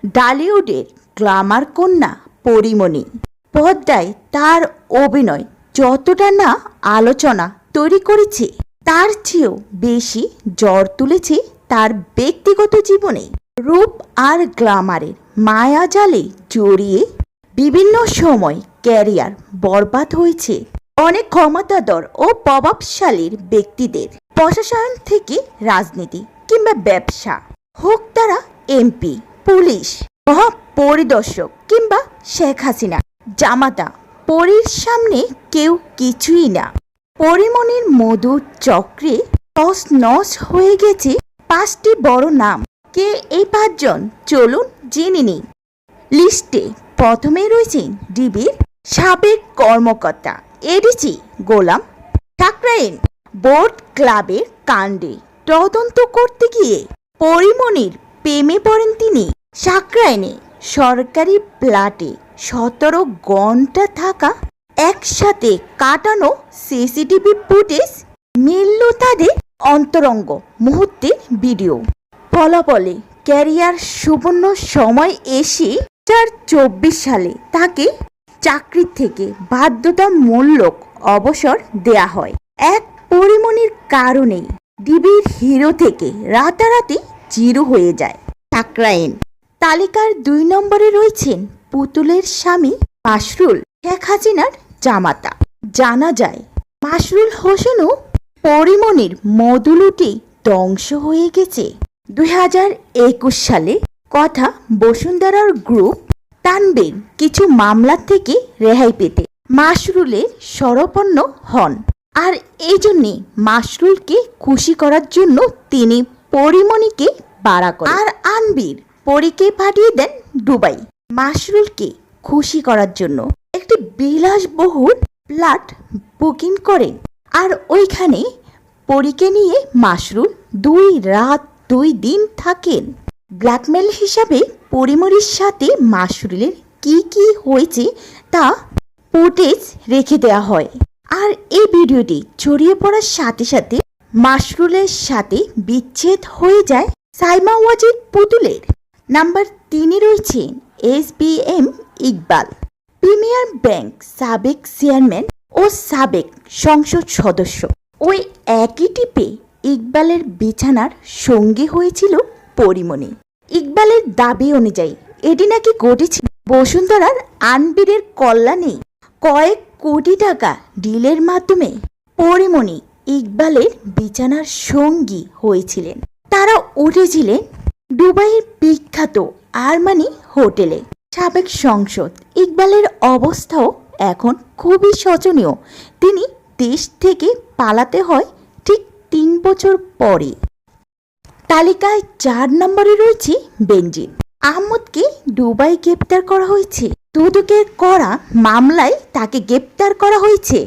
ডালিউডের Glamour কন্যা পরীমণি। পর্দায় তার অভিনয় যতটা না আলোচনা তৈরি করেছে, তার চেয়েও বেশি ঝড় তুলেছে তার ব্যক্তিগত জীবনে। রূপ আর গ্ল্যামারের মায়াজালে জড়িয়ে বিভিন্ন সময় ক্যারিয়ার বরবাদ হয়েছে অনেক ক্ষমতাধর ও প্রভাবশালীর ব্যক্তিদের। প্রশাসন থেকে রাজনীতি কিংবা ব্যবসা, হোক তারা এমপি, পুলিশ, মহাপরিদর্শক কিংবা শেখ হাসিনা জামাতা, পরীর সামনে কেউ কিছুই না। পরীমণির মধুর চক্রে টস নস হয়ে গেছে 5টি বড় নাম। কে এই 5 জন চলুন জেনে নিই। লিস্টে প্রথমে রয়েছেন ডিবির সাবেক কর্মকর্তা এডিসি গোলাম ঠাকরাইন। বোট ক্লাবের কাণ্ডে তদন্ত করতে গিয়ে পরীমণির প্রেমে পড়েন তিনি। সাকরাইনে সরকারি ফ্ল্যাটে 17 ঘন্টা থাকা, একসাথে কাটানো সিসিটিভি ফুটেজ মিলল তাদের অন্তরঙ্গ মুহূর্তের ভিডিও। ফলাফলে ক্যারিয়ার সুবর্ণ সময় এসে 2024 সালে তাকে চাকরি থেকে বাধ্যতামূলক অবসর দেয়া হয়। এক পরীমণির কারণে ডিবির হিরো থেকে রাতারাতি জিরো হয়ে যায় সাকরাইন। তালিকার 2 নম্বরে রয়েছেন পুতুলের স্বামী মাসরুল, শেখ হাসিনার জামাতা। জানা যায় মাসরুল হোসেনও পরীমণির মধুলুটি ধ্বংস হয়ে গেছে। 2021 সালে কথা বসুন্ধরার গ্রুপ তানবীর কিছু মামলা থেকে রেহাই পেতে মাসরুলের শরণাপন্ন হন। আর এই জন্যে মাসরুলকে খুশি করার জন্য তিনি পরীমণিকে ভাড়া করেন। আর আনবীর পরীকে পাঠিয়ে দেন দুবাই মাসরুলকে খুশি করার জন্য। একটি বিলাসবহুল ফ্ল্যাট বুকিং করেন। আর ওইখানে পরীকে নিয়ে মাসরুল 2 রাত 2 দিন থাকেন। ব্ল্যাকমেল হিসাবে পরীমণির সাথে মাসরুলের কি হয়েছে তা ফুটেজ রেখে দেওয়া হয়। আর এই ভিডিওটি ছড়িয়ে পড়ার সাথে সাথে মাসরুলের সাথে বিচ্ছেদ হয়ে যায় সাইমা ওয়াজিদ পুতুলের। নাম্বার 3-এ রয়েছেন SBM ইকবাল, প্রিমিয়ার ব্যাংক সাবেক চেয়ারম্যান ও সাবেক সংসদ সদস্য। ওই একই টিপে ইকবালের বিছানার সঙ্গী হয়েছিল পরীমণি। ইকবালের দাবি অনুযায়ী এটি নাকি ঘটেছে বসুন্ধরার আনবীরের কল্যাণে কয়েক কোটি টাকা ডিলের মাধ্যমে পরীমণি ইকবালের বিছানার সঙ্গী হয়েছিলেন। তারা উঠেছিলেন দুবাইয়ের বিখ্যাত আরমানি হোটেলে। সাবেক সংসদ ইকবালের অবস্থাও এখন খুবই শোচনীয়। তিনি দেশ থেকে পালাতে হয় ঠিক 3 বছর পরে। তালিকায় 4 নম্বরে রয়েছে বেনজির আহমদকে দুবাই গ্রেপ্তার করা হয়েছে। দুদকের করা মামলায় তাকে গ্রেপ্তার করা হয়েছে।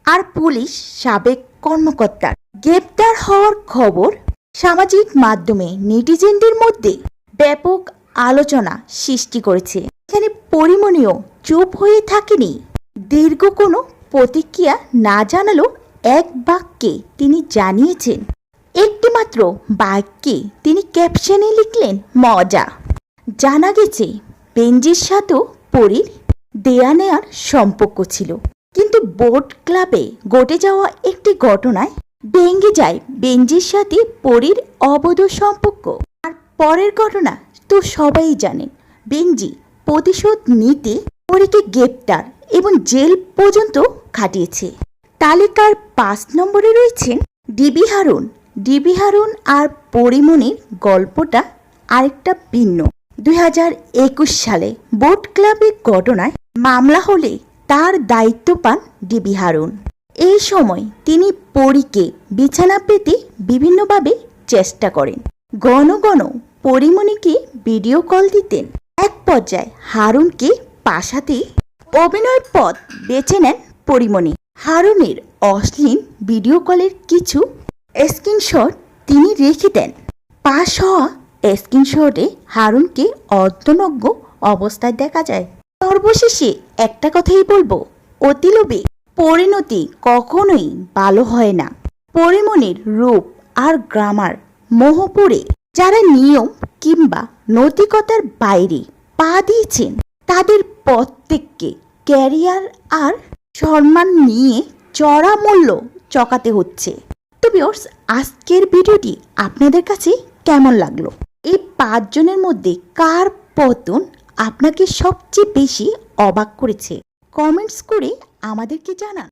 আর পুলিশ সাবেক কর্মকর্তার গ্রেপ্তার হওয়ার খবর সামাজিক মাধ্যমে নেটিজেনদের মধ্যে ব্যাপক আলোচনা সৃষ্টি করেছে। এখানে পরীমণিও চুপ হয়ে থাকেনি। দীর্ঘ কোনো প্রতিক্রিয়া না জানালো এক বাক্যে তিনি জানিয়েছেন, একটিমাত্র বাক্যে তিনি ক্যাপশনে লিখলেন মজা। জানা গেছে বেনজির সাথেও পরীর দেয়া নেয়ার সম্পর্ক ছিল, কিন্তু বোট ক্লাবে ঘটে যাওয়া একটি ঘটনায় ভেঙে যায় বেনজির সাথে পরীর অবৈধ সম্পর্ক। আর পরের ঘটনা তো সবাই জানেন, বেনজি প্রতিশোধ নিতে পরীকে গ্রেপ্তার এবং জেল পর্যন্ত খাটিয়েছে। তালিকার 5 নম্বরে রয়েছেন ডিবি হারুন। ডিবি হারুন আর পরীমণির গল্পটা আরেকটা ভিন্ন। 2021 সালে বোট ক্লাবের ঘটনায় মামলা হলে তার দায়িত্ব পান ডিবি হারুন। এই সময় তিনি পরীকে বিছানা পেতে বিভিন্নভাবে চেষ্টা করেন। ঘন ঘন পরীমণিকে ভিডিও কল দিতেন। এক পর্যায়ে হারুনকে পাশাতে অভিনয়ের পথ বেছে নেন পরীমণি। হারুনের অশ্লীল ভিডিও কলের কিছু স্ক্রিনশট তিনি রেখে দেন। পাশ হওয়া স্ক্রিনশটে হারুনকে অর্ধনগ্ন অবস্থায় দেখা যায়। সর্বশেষে একটা কথাই বলবো, অতিলোভে পরিণতি কখনোই ভালো হয় না। পরীমণির রূপ আর গ্রামার মোহপুরে যারা নিয়ম কিংবা নৈতিকতার বাইরে পা দিয়েছেন তাদের প্রত্যেককে ক্যারিয়ার আর সম্মান নিয়ে চড়া মূল্য চকাতে হচ্ছে। তো ভিউয়ার্স, আজকের ভিডিওটি আপনাদের কাছে কেমন লাগলো? এই 5 জনের মধ্যে কার পতন আপনাকে সবচেয়ে বেশি অবাক করেছে? কমেন্টস করে আমাদেরকে জানান।